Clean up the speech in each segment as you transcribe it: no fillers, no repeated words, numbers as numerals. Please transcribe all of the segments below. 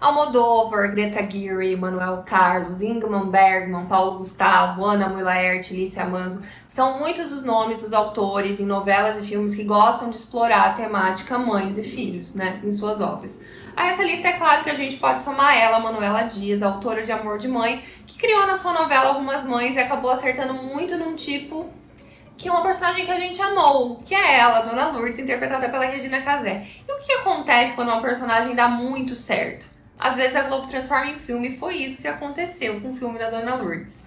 Almodóvar, Greta Gerwig, Manuel Carlos, Ingmar Bergman, Paulo Gustavo, Ana Mui Laerte, Lícia Manzo, são muitos os nomes dos autores em novelas e filmes que gostam de explorar a temática mães e filhos, né, em suas obras. A essa lista é claro que a gente pode somar ela, Manuela Dias, autora de Amor de Mãe, que criou na sua novela algumas mães e acabou acertando muito num tipo que é uma personagem que a gente amou, que é ela, Dona Lourdes, interpretada pela Regina Casé. E o que acontece quando uma personagem dá muito certo? Às vezes a Globo transforma em filme, e foi isso que aconteceu com o filme da Dona Lourdes.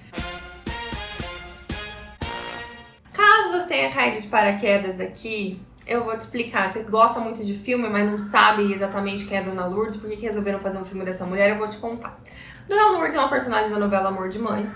Caso você tenha caído de paraquedas aqui, eu vou te explicar. Você gosta muito de filme, mas não sabe exatamente quem é Dona Lourdes, por que resolveram fazer um filme dessa mulher, eu vou te contar. Dona Lourdes é uma personagem da novela Amor de Mãe.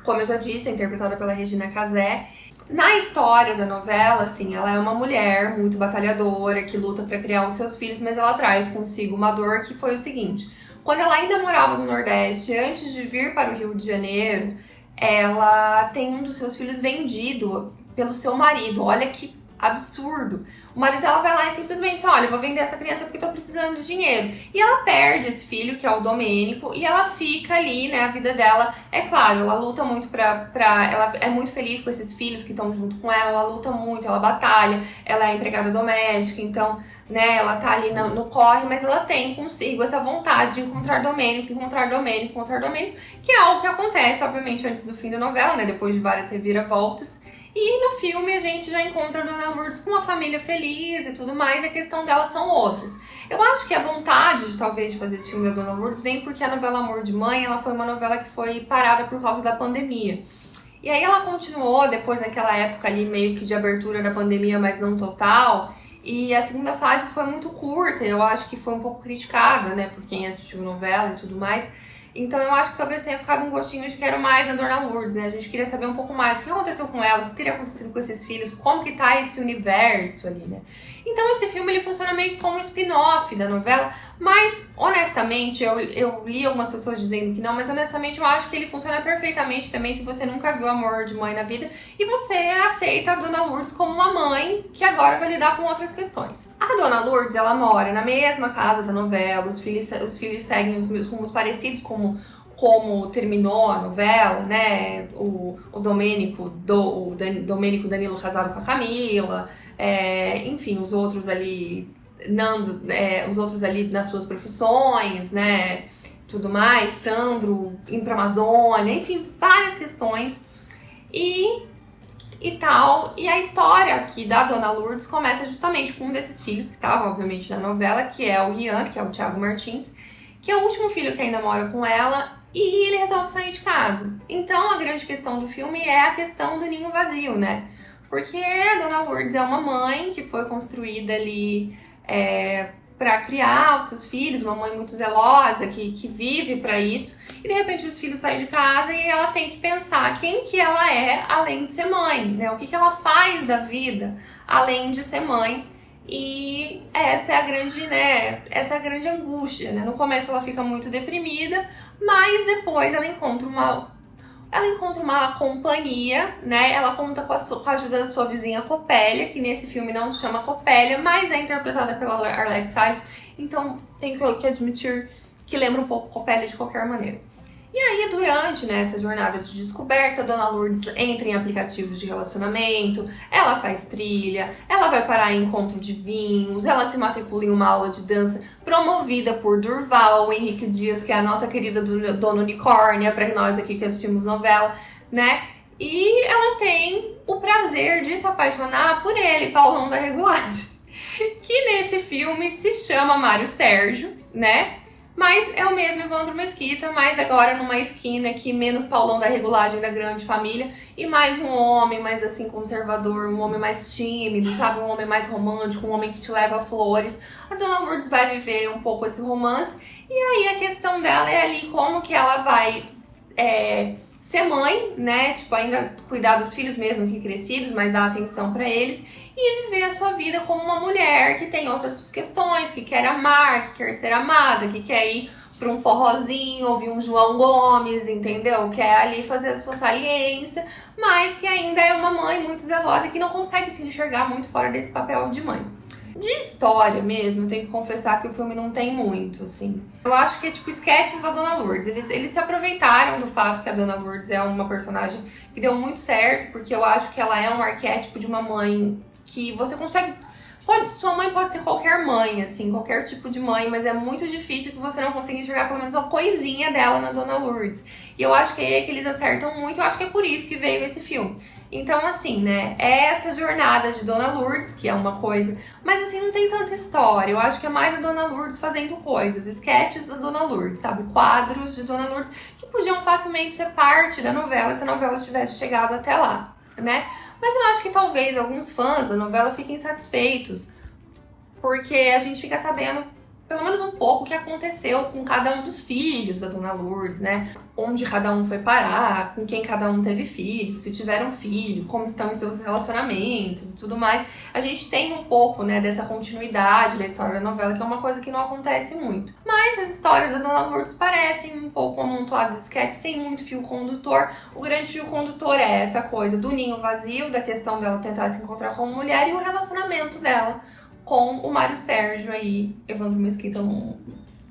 Como eu já disse, é interpretada pela Regina Casé. Na história da novela, assim, ela é uma mulher muito batalhadora, que luta para criar os seus filhos, mas ela traz consigo uma dor que foi o seguinte. Quando ela ainda morava no Nordeste, antes de vir para o Rio de Janeiro, ela tem um dos seus filhos vendido pelo seu marido. Olha que absurdo. O marido dela vai lá e simplesmente, olha, eu vou vender essa criança porque tô precisando de dinheiro. E ela perde esse filho, que é o Domênico, e ela fica ali, né, a vida dela, é claro, ela luta muito ela é muito feliz com esses filhos que estão junto com ela luta muito, ela batalha, ela é empregada doméstica, então, né, ela tá ali no corre, mas ela tem consigo essa vontade de encontrar Domênico, que é algo que acontece, obviamente, antes do fim da novela, né, depois de várias reviravoltas. E no filme a gente já encontra a Dona Lourdes com uma família feliz e tudo mais, e a questão delas são outras. Eu acho que a vontade de talvez de fazer esse filme da Dona Lourdes vem porque a novela Amor de Mãe, ela foi uma novela que foi parada por causa da pandemia. E aí ela continuou depois naquela época ali meio que de abertura da pandemia, mas não total. E a segunda fase foi muito curta, eu acho que foi um pouco criticada, né, por quem assistiu novela e tudo mais. Então eu acho que talvez tenha ficado um gostinho de quero mais na Dona Lourdes, né? A gente queria saber um pouco mais o que aconteceu com ela, o que teria acontecido com esses filhos, como que tá esse universo ali, né? Então esse filme ele funciona meio que como um spin-off da novela, mas honestamente, eu li algumas pessoas dizendo que não, mas honestamente eu acho que ele funciona perfeitamente também se você nunca viu Amor de Mãe na vida e você aceita a Dona Lourdes como uma mãe que agora vai lidar com outras questões. A Dona Lourdes, ela mora na mesma casa da novela, os filhos seguem os rumos parecidos como terminou a novela, né? O Domênico Danilo casado com a Camila, enfim, os outros ali, os outros ali nas suas profissões, né? Tudo mais, Sandro indo pra Amazônia, enfim, várias questões. E tal, e a história aqui da Dona Lourdes começa justamente com um desses filhos que estava, obviamente, na novela, que é o Rian, que é o Thiago Martins, que é o último filho que ainda mora com ela, e ele resolve sair de casa. Então, a grande questão do filme é a questão do ninho vazio, né? Porque a Dona Lourdes é uma mãe que foi construída ali para criar os seus filhos, uma mãe muito zelosa, que vive para isso, e de repente os filhos saem de casa e ela tem que pensar quem que ela é além de ser mãe, né? O que ela faz da vida além de ser mãe. E essa é a grande angústia, né? No começo ela fica muito deprimida, mas depois ela encontra uma companhia, né? Ela conta com a ajuda da sua vizinha Copélia, que nesse filme não se chama Copélia, mas é interpretada pela Arlette Salles, então tenho que admitir que lembra um pouco Copélia de qualquer maneira. E aí, durante essa jornada de descoberta, a Dona Lourdes entra em aplicativos de relacionamento, ela faz trilha, ela vai parar em encontro de vinhos, ela se matricula em uma aula de dança promovida por Durval Henrique Dias, que é a nossa querida Dona Unicórnia, para nós aqui que assistimos novela, né? E ela tem o prazer de se apaixonar por ele, Paulão da Regulagem, que nesse filme se chama Mário Sérgio, né? Mas é o mesmo Evandro Mesquita, mas agora numa esquina aqui, menos Paulão da Regulagem da grande família, e mais um homem mais assim conservador, um homem mais tímido, sabe? Um homem mais romântico, um homem que te leva flores. A Dona Lourdes vai viver um pouco esse romance, e aí a questão dela é ali como que ela vai ser mãe, né? Tipo, ainda cuidar dos filhos mesmo que crescidos, mas dar atenção pra eles, e viver a sua vida como uma mulher que tem outras questões, que quer amar, que quer ser amada, que quer ir para um forrozinho, ouvir um João Gomes, entendeu? Quer ali fazer a sua saliência, mas que ainda é uma mãe muito zelosa e que não consegue se enxergar muito fora desse papel de mãe. De história mesmo, eu tenho que confessar que o filme não tem muito, assim. Eu acho que é tipo sketches da Dona Lourdes. Eles se aproveitaram do fato que a Dona Lourdes é uma personagem que deu muito certo, porque eu acho que ela é um arquétipo de uma mãe que você consegue... Sua mãe pode ser qualquer mãe, assim, qualquer tipo de mãe, mas é muito difícil que você não consiga enxergar pelo menos uma coisinha dela na Dona Lourdes. E eu acho que é aí que eles acertam muito, eu acho que é por isso que veio esse filme. Então, assim, né, é essa jornada de Dona Lourdes, que é uma coisa, mas assim, não tem tanta história. Eu acho que é mais a Dona Lourdes fazendo coisas, sketches da Dona Lourdes, sabe? Quadros de Dona Lourdes que podiam facilmente ser parte da novela se a novela tivesse chegado até lá, né? Mas eu acho que talvez alguns fãs da novela fiquem satisfeitos, porque a gente fica sabendo pelo menos um pouco o que aconteceu com cada um dos filhos da Dona Lourdes, né? Onde cada um foi parar, com quem cada um teve filho, se tiveram filho, como estão em seus relacionamentos e tudo mais. A gente tem um pouco, né, dessa continuidade da história da novela, que é uma coisa que não acontece muito. Mas as histórias da Dona Lourdes parecem um pouco um amontoado de sketches sem muito fio condutor. O grande fio condutor é essa coisa do ninho vazio, da questão dela tentar se encontrar como mulher e o relacionamento dela com o Mário Sérgio aí, Evandro Mesquita,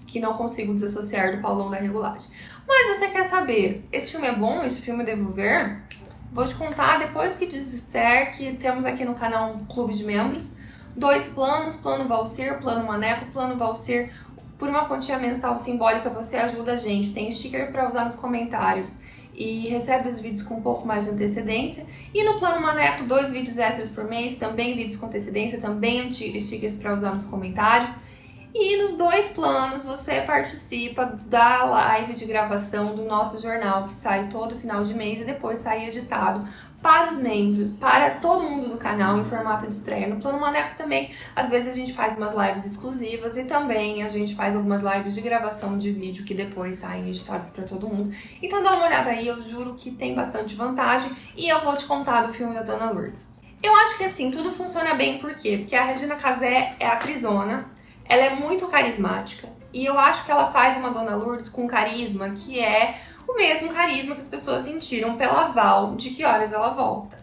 que não consigo desassociar do Paulão da Regulagem. Mas você quer saber, esse filme é bom? Esse filme eu devo ver? Vou te contar depois que disser que temos aqui no canal um clube de membros, 2 planos, plano Valcir, plano Maneco, plano Valcir. Por uma quantia mensal simbólica você ajuda a gente, tem sticker para usar nos comentários e recebe os vídeos com um pouco mais de antecedência. E no plano Maneco, 2 vídeos extras por mês, também vídeos com antecedência, também stickers para usar nos comentários. E nos 2 planos você participa da live de gravação do nosso jornal, que sai todo final de mês e depois sai editado para os membros, para todo mundo do canal em formato de estreia. No plano Maneco também, às vezes a gente faz umas lives exclusivas e também a gente faz algumas lives de gravação de vídeo que depois saem editadas para todo mundo. Então dá uma olhada aí, eu juro que tem bastante vantagem e eu vou te contar do filme da Dona Lourdes. Eu acho que assim, tudo funciona bem, por quê? Porque a Regina Casé é atrizona, ela é muito carismática e eu acho que ela faz uma Dona Lourdes com carisma que é o mesmo carisma que as pessoas sentiram pela Val de Que Horas Ela Volta.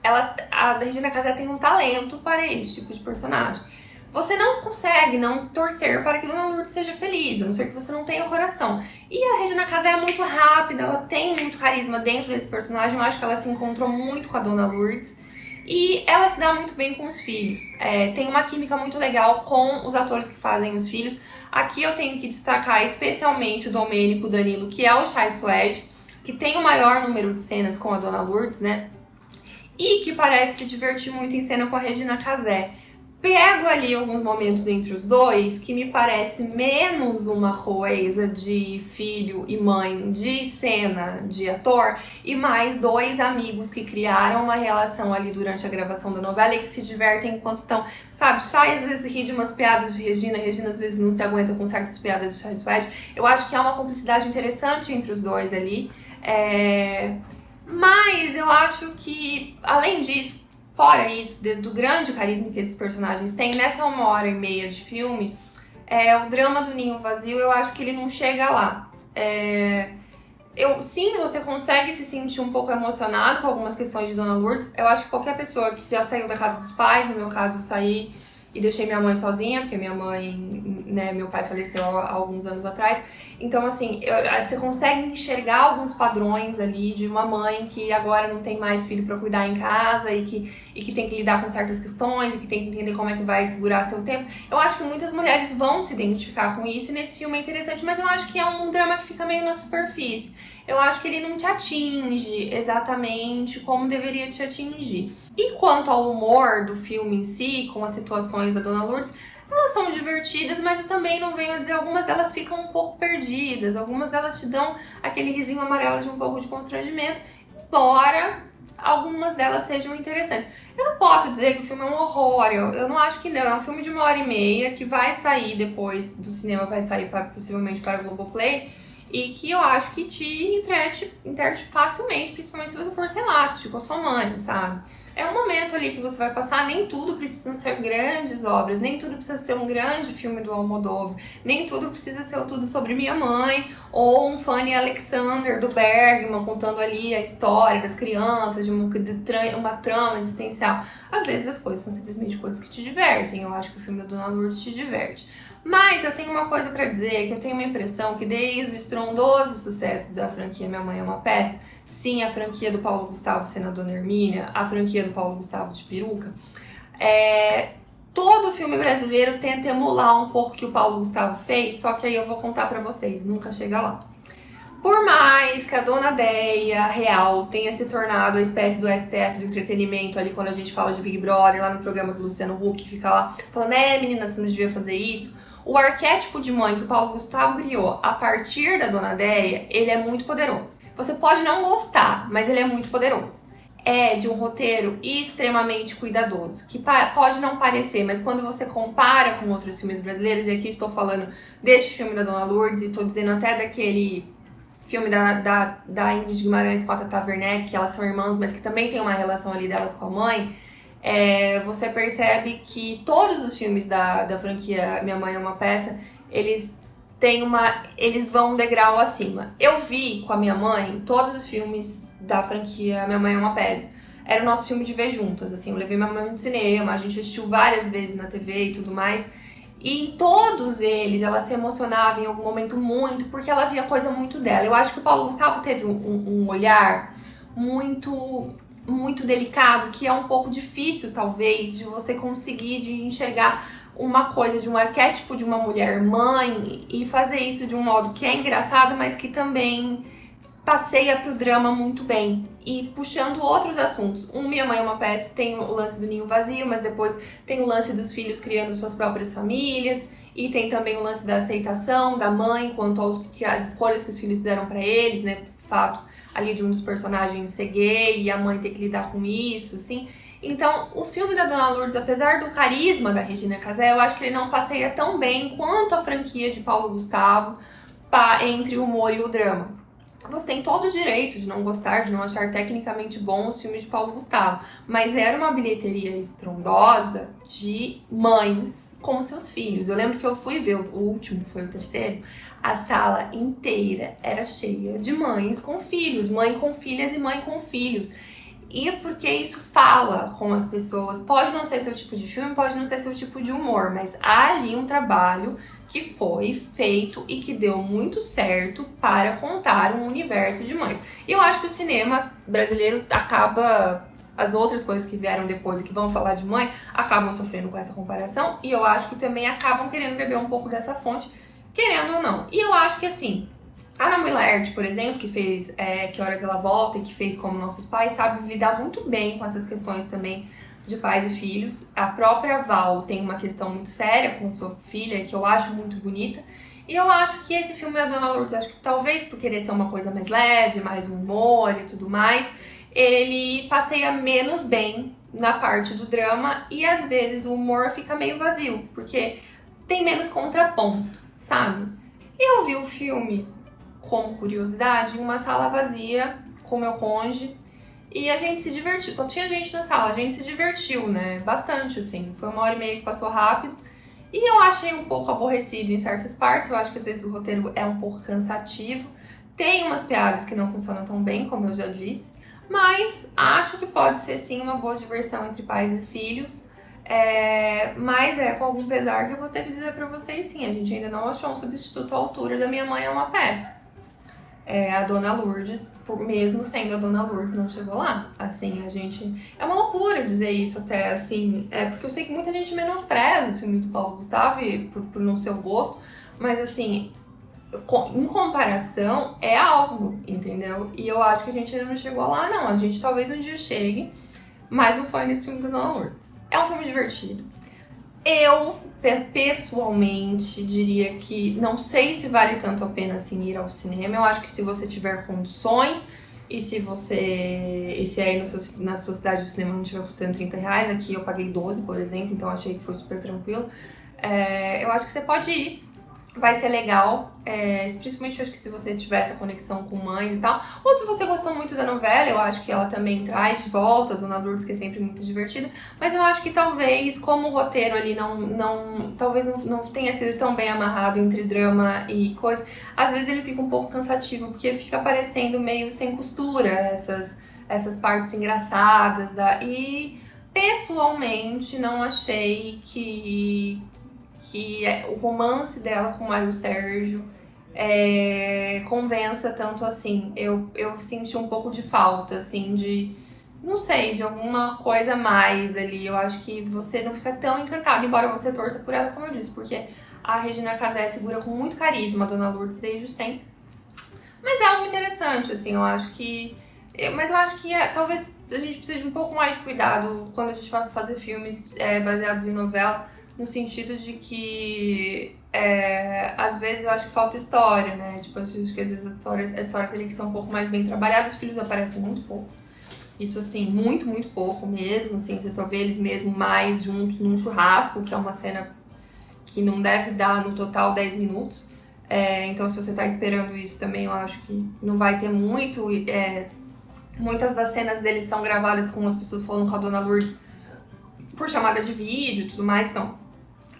A Regina Casé tem um talento para esse tipo de personagem. Você não consegue não torcer para que Dona Lourdes seja feliz, a não ser que você não tenha o coração. E a Regina Casé é muito rápida, ela tem muito carisma dentro desse personagem, eu acho que ela se encontrou muito com a Dona Lourdes. E ela se dá muito bem com os filhos. Tem uma química muito legal com os atores que fazem os filhos. Aqui eu tenho que destacar especialmente o Domênico Danilo, que é o Chai Suede, que tem o maior número de cenas com a Dona Lourdes, né? E que parece se divertir muito em cena com a Regina Casé. Pego ali alguns momentos entre os dois que me parece menos uma coisa de filho e mãe de cena de ator e mais 2 amigos que criaram uma relação ali durante a gravação da novela e que se divertem enquanto estão, sabe, Chay às vezes ri de umas piadas de Regina, Regina às vezes não se aguenta com certas piadas de Chay Suede. Eu acho que há uma cumplicidade interessante entre os dois ali, mas eu acho que, além disso, fora isso, do grande carisma que esses personagens têm, nessa 1h30 de filme, o drama do ninho vazio, eu acho que ele não chega lá. Sim, você consegue se sentir um pouco emocionado com algumas questões de Dona Lourdes. Eu acho que qualquer pessoa que já saiu da casa dos pais, no meu caso eu saí e deixei minha mãe sozinha, porque minha mãe, né, meu pai faleceu há alguns anos atrás. Então, assim, você consegue enxergar alguns padrões ali de uma mãe que agora não tem mais filho pra cuidar em casa e que tem que lidar com certas questões e que tem que entender como é que vai segurar seu tempo. Eu acho que muitas mulheres vão se identificar com isso e nesse filme é interessante, mas eu acho que é um drama que fica meio na superfície. Eu acho que ele não te atinge exatamente como deveria te atingir. E quanto ao humor do filme em si, com as situações da Dona Lourdes, elas são divertidas, mas eu também não venho a dizer, algumas delas ficam um pouco perdidas, algumas delas te dão aquele risinho amarelo de um pouco de constrangimento, embora algumas delas sejam interessantes. Eu não posso dizer que o filme é um horror, eu não acho que não, é um filme de 1h30 que vai sair depois do cinema, vai sair possivelmente para a Globoplay, e que eu acho que te enterte facilmente, principalmente se você for, sei lá, assistir com a sua mãe, sabe? É um momento ali que você vai passar, nem tudo precisa ser grandes obras, nem tudo precisa ser um grande filme do Almodóvar, nem tudo precisa ser Tudo Sobre Minha Mãe, ou um Fanny Alexander do Bergman, contando ali a história das crianças, de uma trama existencial. Às vezes as coisas são simplesmente coisas que te divertem, eu acho que o filme da Dona Lourdes te diverte. Mas eu tenho uma coisa pra dizer, que eu tenho uma impressão que desde o estrondoso sucesso da franquia Minha Mãe é uma Peça, sim, a franquia do Paulo Gustavo sendo a Dona Hermínia, a franquia do Paulo Gustavo de peruca, todo filme brasileiro tenta emular um pouco o que o Paulo Gustavo fez, só que aí eu vou contar pra vocês, nunca chega lá. Por mais que a Dona Déia Real tenha se tornado a espécie do STF do entretenimento ali quando a gente fala de Big Brother, lá no programa do Luciano Huck, fica lá falando, menina, você não devia fazer isso. O arquétipo de mãe que o Paulo Gustavo criou a partir da Dona Déia, ele é muito poderoso. Você pode não gostar, mas ele é muito poderoso. É de um roteiro extremamente cuidadoso, que pode não parecer, mas quando você compara com outros filmes brasileiros, e aqui estou falando deste filme da Dona Lourdes, e estou dizendo até daquele filme da Ingrid Guimarães com a Tata Werneck, que elas são irmãs, mas que também tem uma relação ali delas com a mãe, você percebe que todos os filmes da franquia Minha Mãe é uma Peça, eles vão um degrau acima. Eu vi com a minha mãe todos os filmes da franquia Minha Mãe é uma Peça. Era o nosso filme de ver juntas, assim, eu levei minha mãe no cinema, a gente assistiu várias vezes na TV e tudo mais. E em todos eles, ela se emocionava em algum momento muito, porque ela via coisa muito dela. Eu acho que o Paulo Gustavo teve um olhar muito delicado, que é um pouco difícil, talvez, de você conseguir de enxergar uma coisa de um arquétipo de uma mulher mãe e fazer isso de um modo que é engraçado, mas que também passeia pro drama muito bem. E puxando outros assuntos. Minha Mãe é uma Peça tem o lance do ninho vazio, mas depois tem o lance dos filhos criando suas próprias famílias. E tem também o lance da aceitação da mãe quanto às escolhas que os filhos fizeram para eles, né? Fato ali de um dos personagens ser gay e a mãe ter que lidar com isso, assim. Então, o filme da Dona Lourdes, apesar do carisma da Regina Casé, eu acho que ele não passeia tão bem quanto a franquia de Paulo Gustavo entre o humor e o drama. Você tem todo o direito de não gostar, de não achar tecnicamente bom os filmes de Paulo Gustavo, mas era uma bilheteria estrondosa de mães com seus filhos. Eu lembro que eu fui ver o último, foi o terceiro, a sala inteira era cheia de mães com filhos, mãe com filhas e mãe com filhos. E porque isso fala com as pessoas, pode não ser seu tipo de filme, pode não ser seu tipo de humor, mas há ali um trabalho que foi feito e que deu muito certo para contar um universo de mães. E eu acho que o cinema brasileiro as outras coisas que vieram depois e que vão falar de mãe, acabam sofrendo com essa comparação, e eu acho que também acabam querendo beber um pouco dessa fonte, querendo ou não. E eu acho que assim, a Ana Mulher, por exemplo, que fez Que Horas Ela Volta e que fez Como Nossos Pais, sabe lidar muito bem com essas questões também de pais e filhos. A própria Val tem uma questão muito séria com a sua filha, que eu acho muito bonita. E eu acho que esse filme da Dona Lourdes, acho que talvez por querer ser uma coisa mais leve, mais humor e tudo mais, ele passeia menos bem na parte do drama e às vezes o humor fica meio vazio, porque tem menos contraponto, sabe? Eu vi o filme, como curiosidade, em uma sala vazia com meu cônjuge e a gente se divertiu, só tinha gente na sala, a gente se divertiu, né? Bastante, assim, foi 1h30 que passou rápido. E eu achei um pouco aborrecido em certas partes, eu acho que às vezes o roteiro é um pouco cansativo. Tem umas piadas que não funcionam tão bem, como eu já disse, mas acho que pode ser sim uma boa diversão entre pais e filhos. Mas com algum pesar que eu vou ter que dizer pra vocês sim, a gente ainda não achou um substituto à altura da Minha Mãe é uma Peça. A Dona Lourdes, mesmo sendo a Dona Lourdes, não chegou lá. Assim, a gente... É uma loucura dizer isso até, assim... porque eu sei que muita gente menospreza os filmes do Paulo Gustavo por não ser o gosto, mas, assim, em comparação, é algo, entendeu? E eu acho que a gente ainda não chegou lá, não. A gente talvez um dia chegue, mas não foi nesse filme da Dona Lourdes. É um filme divertido. Eu, pessoalmente, diria que não sei se vale tanto a pena assim ir ao cinema. Eu acho que se você tiver condições e se aí na sua cidade o cinema não estiver custando R$30, aqui eu paguei 12, por exemplo, então achei que foi super tranquilo. Eu acho que você pode ir. vai ser legal, principalmente acho que se você tiver essa conexão com mães e tal, ou se você gostou muito da novela, eu acho que ela também traz de volta a Dona Lourdes, que é sempre muito divertida, mas eu acho que talvez, como o roteiro ali talvez não tenha sido tão bem amarrado entre drama e coisa, às vezes ele fica um pouco cansativo, porque fica parecendo meio sem costura essas partes engraçadas, e pessoalmente não achei que o romance dela com o Mário Sérgio convença tanto assim. Eu senti um pouco de falta, assim, não sei, de alguma coisa a mais ali. Eu acho que você não fica tão encantado, embora você torça por ela, como eu disse, porque a Regina Casé segura com muito carisma a Dona Lourdes desde sempre. Mas é algo interessante, assim, eu acho que... Mas eu acho que talvez a gente precise de um pouco mais de cuidado quando a gente vai fazer filmes baseados em novela, no sentido de que às vezes eu acho que falta história, né? Tipo, acho que às vezes as histórias ali que são um pouco mais bem trabalhadas, os filhos aparecem muito pouco. Isso, assim, muito, muito pouco mesmo, assim, você só vê eles mesmo mais juntos num churrasco, que é uma cena que não deve dar no total 10 minutos. Então, se você tá esperando isso também, eu acho que não vai ter muito. Muitas das cenas deles são gravadas com as pessoas falando com a Dona Lourdes por chamada de vídeo e tudo mais, então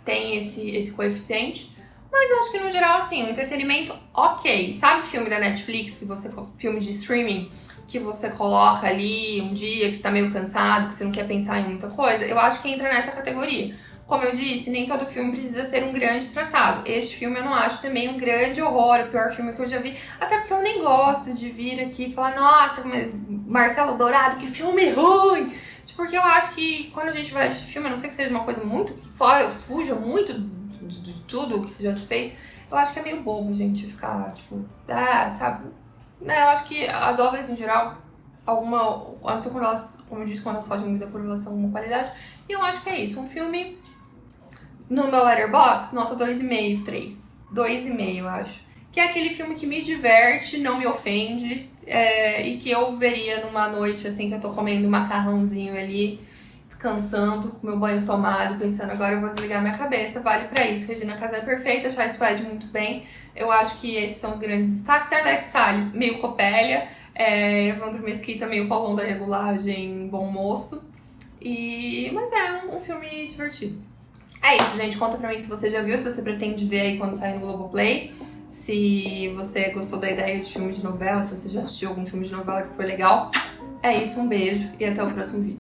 tem esse coeficiente. Mas eu acho que no geral, assim, o entretenimento, ok. Sabe filme da Netflix, filme de streaming, que você coloca ali um dia que você tá meio cansado, que você não quer pensar em muita coisa? Eu acho que entra nessa categoria. Como eu disse, nem todo filme precisa ser um grande tratado. Este filme eu não acho também um grande horror, o pior filme que eu já vi. Até porque eu nem gosto de vir aqui e falar, nossa, Marcelo Dourado, que filme ruim! Porque eu acho que quando a gente vai assistir filme, a não ser que seja uma coisa muito que fuja muito de tudo que já se fez, eu acho que é meio bobo, gente, ficar, tipo, sabe? Eu acho que as obras em geral, a não ser quando elas, como eu disse, quando elas fogem muito da curvação, alguma qualidade, e eu acho que é isso. Um filme, no meu Letterboxd, nota 2,5, 3. 2,5, eu acho. Que é aquele filme que me diverte, não me ofende, e que eu veria numa noite, assim, que eu tô comendo um macarrãozinho ali, descansando, com meu banho tomado, pensando, agora eu vou desligar minha cabeça, vale pra isso. Regina Casé é perfeita, Chai Suede muito bem. Eu acho que esses são os grandes destaques. Arlete Salles, meio Copélia, Evandro Mesquita, meio Paulão da Regulagem, bom moço. Mas é um filme divertido. É isso, gente. Conta pra mim se você já viu, se você pretende ver aí quando sair no Globoplay. Se você gostou da ideia de filme de novela, se você já assistiu algum filme de novela que foi legal. É isso, um beijo e até o próximo vídeo.